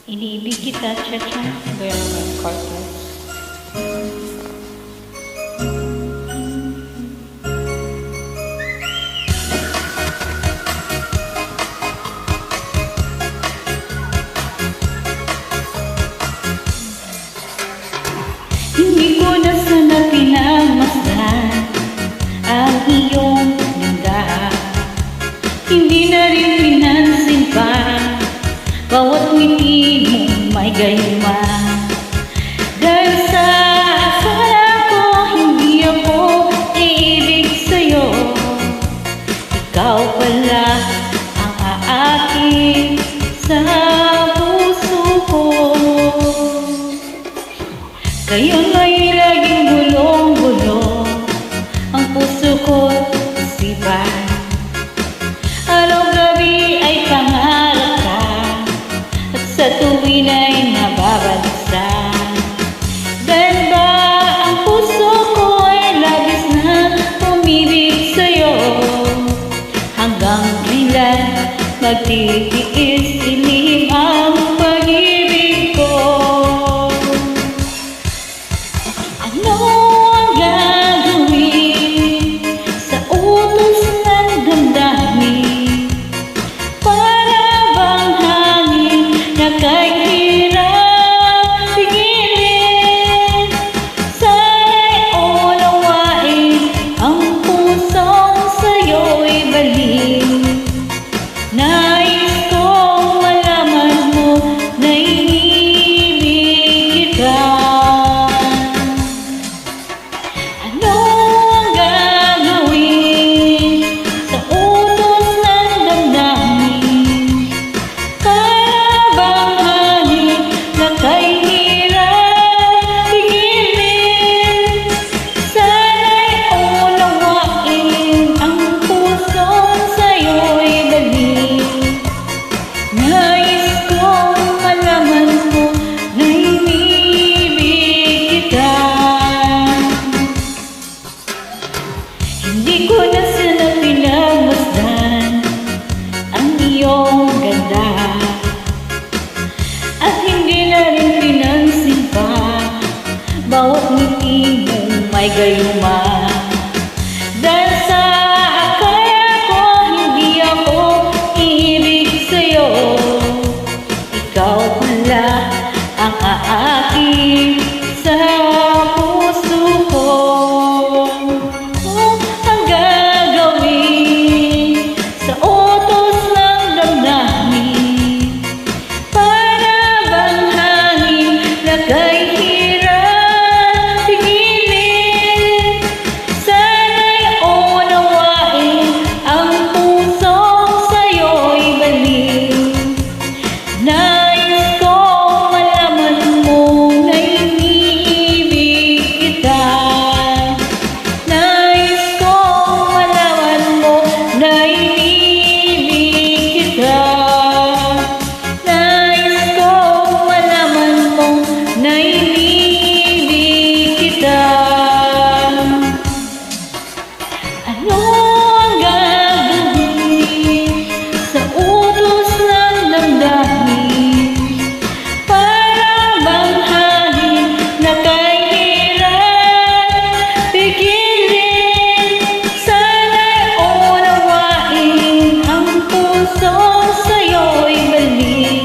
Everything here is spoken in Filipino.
Inibig kita, cha-cha. Gaya mo ng cartoons. Hindi ko na sana pinagmasdan ang iyong ganda. Hindi na rin pinansin pa bawat ngiti mong may gayuma. Dahil sa akala ko hindi ako iibig sa'yo, ikaw pala ang aakin sa puso ko. Kaya nga'y laging gulong-gulong ang puso ko't isipan. Araw-gabi ay pangarap ka at sa tuwin ay nababalagsan. Dahil ba ang puso ko ay labis na umibig sa'yo, hanggang kailan magtitiis ilim ang pag-ibig ko. Ano ang gagawin sa utos ng damdamin? Para bang hangin na kahirap pigilin? Sana'y unawain ang pusong sa'yo'y balik. Nais kong malaman mo na inibig kita. Ano ang gagawin sa utos ng damdamin? Para bang hangin na kahirap pigilin? Sana'y unawain ang pusong sa'yo'y balik. Nais kong malaman mo na inibig kita. Hindi ko na sana pinagmasdan ang iyong ganda, at hindi na rin pinansin pa bawat ngiti mong may gayuma. Dahil sa akala ko hindi ako iibig sa'yo, ikaw pala ang aakin sa puso ko. Ang gagawin sa utos ng damdamin? Para bang hangin na kahirap pigilin? Sana'y unawain ang pusong sa'yo'y balik. Nais kong malaman mo na inibig kita. Nais kong malaman mo na inibig kita. Nais kong malaman mo na inibig kita. Ano ang gagawin sa utos ng damdamin? Para bang hangin na kahirap pigilin? Sana'y unawain ang puso sa'yo'y balik.